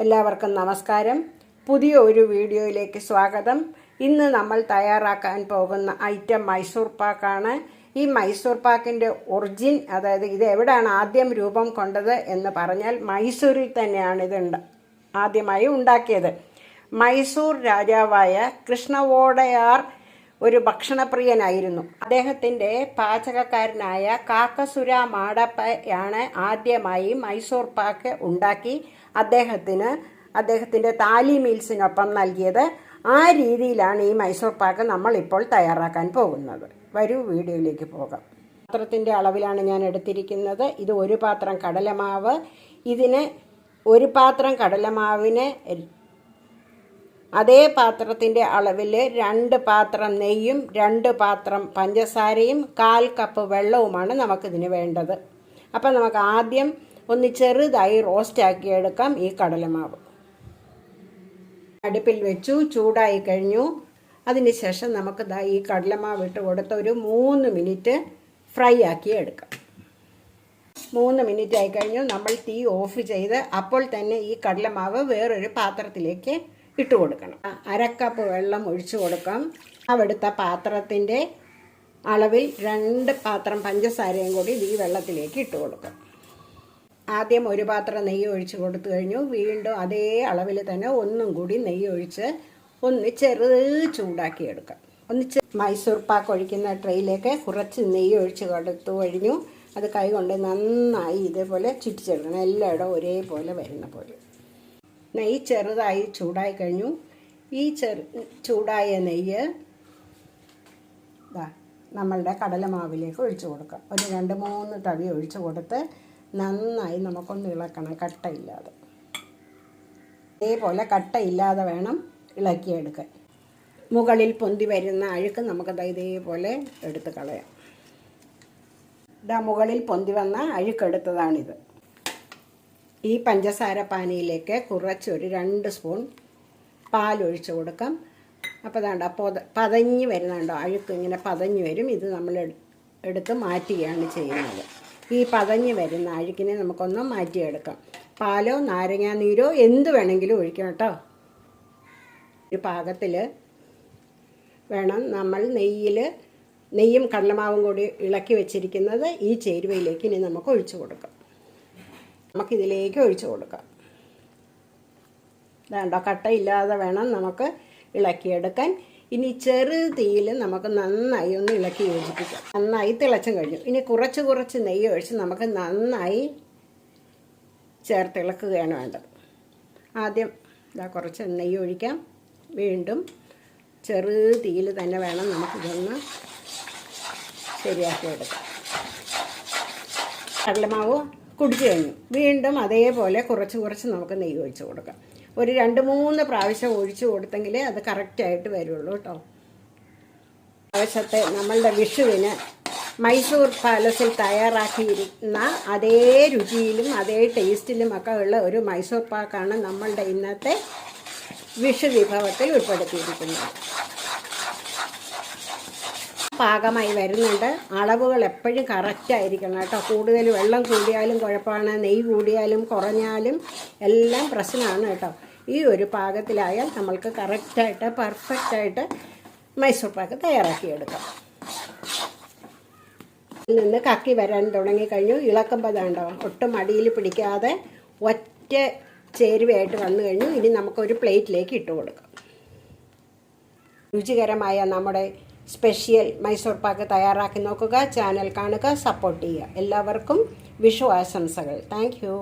എല്ലാവർക്കും നമസ്കാരം. പുതിയ ഒരു വീഡിയോയിലേക്ക് സ്വാഗതം. ഇന്ന് നമ്മൾ തയ്യാറാക്കാൻ പോകുന്ന ഐറ്റം മൈസൂർ പാക്കാണ്. ഈ മൈസൂർ പാക്കിൻ്റെ ഒറിജിൻ, അതായത് ഇത് എവിടെയാണ് ആദ്യം രൂപം കൊണ്ടത് എന്ന് പറഞ്ഞാൽ മൈസൂരിൽ തന്നെയാണ് ഇത് ആദ്യമായി ഉണ്ടാക്കിയത്. മൈസൂർ രാജാവായ കൃഷ്ണവോഡയാർ ഒരു ഭക്ഷണപ്രിയനായിരുന്നു. അദ്ദേഹത്തിൻ്റെ പാചകക്കാരനായ കാക്കസുര മാടപ്പയാണ് ആദ്യമായി മൈസൂർ പാക്ക് ഉണ്ടാക്കി അദ്ദേഹത്തിൻ്റെ താലി മീൽസിനൊപ്പം നൽകിയത്. ആ രീതിയിലാണ് ഈ മൈസൂർ പാക്ക് നമ്മളിപ്പോൾ തയ്യാറാക്കാൻ പോകുന്നത്. വരൂ വീഡിയോയിലേക്ക് പോകാം. പാത്രത്തിൻ്റെ അളവിലാണ് ഞാൻ എടുത്തിരിക്കുന്നത്. ഇത് ഒരു പാത്രം കടലമാവ്. ഇതിന് ഒരു പാത്രം കടലമാവിന് അതേ പാത്രത്തിൻ്റെ അളവിൽ 2 പാത്രം നെയ്യും 2 പാത്രം പഞ്ചസാരയും 1/4 കപ്പ് വെള്ളവുമാണ് നമുക്കിതിന് വേണ്ടത്. അപ്പം നമുക്ക് ആദ്യം ഒന്ന് ചെറുതായി റോസ്റ്റാക്കി എടുക്കാം. ഈ കടലമാവ് അടുപ്പിൽ വെച്ചു, ചൂടായി കഴിഞ്ഞു. അതിനുശേഷം നമുക്ക് ഈ കടലമാവ് ഇട്ട് കൊടുത്ത് ഒരു 3 മിനിറ്റ് ഫ്രൈ ആക്കി എടുക്കാം. 3 മിനിറ്റ് ആയി കഴിഞ്ഞു. നമ്മൾ തീ ഓഫ് ചെയ്ത് അപ്പോൾ തന്നെ ഈ കടലമാവ് വേറൊരു പാത്രത്തിലേക്ക് ഇട്ട് കൊടുക്കണം. 1/2 കപ്പ് വെള്ളം ഒഴിച്ചു കൊടുക്കാം. അവിടുത്തെ പാത്രത്തിൻ്റെ അളവിൽ 2 പാത്രം പഞ്ചസാരയും കൂടി ഈ വെള്ളത്തിലേക്ക് ഇട്ട് കൊടുക്കാം. ആദ്യം ഒരു പാത്രം നെയ്യ് ഒഴിച്ച് കൊടുത്തു കഴിഞ്ഞു. വീണ്ടും അതേ അളവിൽ തന്നെ ഒന്നും കൂടി നെയ്യ് ഒഴിച്ച് ഒന്ന് ചൂടാക്കി എടുക്കാം. മൈസൂർ പാക്ക് ഒഴിക്കുന്ന ട്രേയിലേക്ക് കുറച്ച് നെയ്യ് ഒഴിച്ച് കൊടുത്തു കഴിഞ്ഞു. അത് കൈകൊണ്ട് നന്നായി ഇതേപോലെ ചുറ്റിച്ചെടുക്കണം, എല്ലായിടവും ഒരേപോലെ വരുന്ന പോലെ. നെയ്യ് ചെറുതായി ചൂടായി കഴിഞ്ഞു. ഈ ചൂടായ നെയ്യ് നമ്മളുടെ കടലമാവിലേക്ക് ഒഴിച്ചു കൊടുക്കാം. ഒരു 2-3 തവി ഒഴിച്ചു കൊടുത്ത് നന്നായി നമുക്കൊന്ന് ഇളക്കണം, കട്ടയില്ലാതെ. ഇതേപോലെ കട്ടയില്ലാതെ വേണം ഇളക്കിയെടുക്കാൻ. മുകളിൽ പൊന്തി വരുന്ന അഴുക്ക് നമുക്ക് ഇതേപോലെ എടുത്ത് കളയാം. മുകളിൽ പൊന്തി വന്ന അഴുക്കെടുത്തതാണിത്. ഈ പഞ്ചസാര പാനിയിലേക്ക് കുറച്ചൊരു 2 സ്പൂൺ പാലൊഴിച്ച് കൊടുക്കാം. അപ്പോൾ പതഞ്ഞ് വരുന്നുണ്ടോ, അഴുക്ക് ഇങ്ങനെ പതഞ്ഞ് വരും. ഇത് നമ്മൾ എടുത്ത് മാറ്റുകയാണ് ചെയ്യുന്നത്. ഈ പതഞ്ഞ് വരുന്ന അഴുക്കിനെ നമുക്കൊന്ന് മാറ്റിയെടുക്കാം. പാലോ നാരങ്ങാനീരോ എന്ത് വേണമെങ്കിലും ഒഴിക്കാം കേട്ടോ. ഒരു പാകത്തിൽ വേണം നമ്മൾ നെയ്യും കടലമാവും കൂടി ഇളക്കി വെച്ചിരിക്കുന്നത് ഈ ചേരുവയിലേക്ക് ഇനി നമുക്ക് ഒഴിച്ചു കൊടുക്കാം. നമുക്കിതിലേക്ക് ഒഴിച്ചു കൊടുക്കാം. വേണ്ട, കട്ടയില്ലാതെ വേണം നമുക്ക് ഇളക്കിയെടുക്കാൻ. ഇനി ചെറു തീയിൽ നമുക്ക് നന്നായി ഒന്ന് ഇളക്കി യോജിപ്പിക്കാം. നന്നായി തിളച്ചും കഴിഞ്ഞു. ഇനി കുറച്ച് നെയ്യ് ഒഴിച്ച് നമുക്ക് നന്നായി ചേർത്തിളക്കുകയാണ് വേണ്ടത്. ആദ്യം കുറച്ച് നെയ്യ് ഒഴിക്കാം. വീണ്ടും ചെറു തീയിൽ തന്നെ വേണം നമുക്കിതൊന്ന് ശരിയാക്കിയെടുക്കാം. കടലമാവ് കുടിച്ചു കഴിഞ്ഞു. വീണ്ടും അതേപോലെ കുറച്ച് നമുക്ക് നെയ്യ് ഒഴിച്ച് കൊടുക്കാം. ഒരു 2-3 പ്രാവശ്യം ഒഴിച്ചു കൊടുത്തെങ്കിലേ അത് കറക്റ്റായിട്ട് വരുള്ളൂ കേട്ടോ. ആവശ്യത്തെ നമ്മളുടെ വിഷുവിന് മൈസൂർ പാലസിൽ തയ്യാറാക്കിയിരുന്ന അതേ രുചിയിലും അതേ ടേസ്റ്റിലും ഒക്കെ ഉള്ള ഒരു മൈസൂർ പാക്കാണ് നമ്മളുടെ ഇന്നത്തെ വിഷു വിഭവത്തിൽ ഉൾപ്പെടുത്തിയിരിക്കുന്നത്. പാകമായി വരുന്നുണ്ട്. അളവുകൾ എപ്പോഴും കറക്റ്റായിരിക്കണം കേട്ടോ. കൂടുതൽ വെള്ളം കൂടിയാലും കുഴപ്പമാണ്, നെയ്യ് കൂടിയാലും കുറഞ്ഞാലും എല്ലാം പ്രശ്നമാണ് കേട്ടോ. ഈ ഒരു പാകത്തിലായാൽ നമ്മൾക്ക് കറക്റ്റായിട്ട് പെർഫെക്റ്റായിട്ട് മൈസൂർ പാക്ക് തയ്യാറാക്കിയെടുക്കാം. ഇതിൽ നിന്ന് കക്കി വരാൻ തുടങ്ങിക്കഴിഞ്ഞു. ഇളക്കുമ്പോൾ വേണ്ടോ ഒട്ടും അടിയിൽ പിടിക്കാതെ ഒറ്റ ചേരുവയായിട്ട് വന്നു കഴിഞ്ഞു. ഇനി നമുക്കൊരു പ്ലേറ്റിലേക്ക് ഇട്ട് കൊടുക്കാം. രുചികരമായ നമ്മുടെ സ്പെഷ്യൽ മൈസൂർ പാക്ക് തയ്യാറാക്കി നോക്കുക. ചാനൽ കാണുക, സപ്പോർട്ട് ചെയ്യുക. എല്ലാവർക്കും വിഷു ആശംസകൾ. Thank you.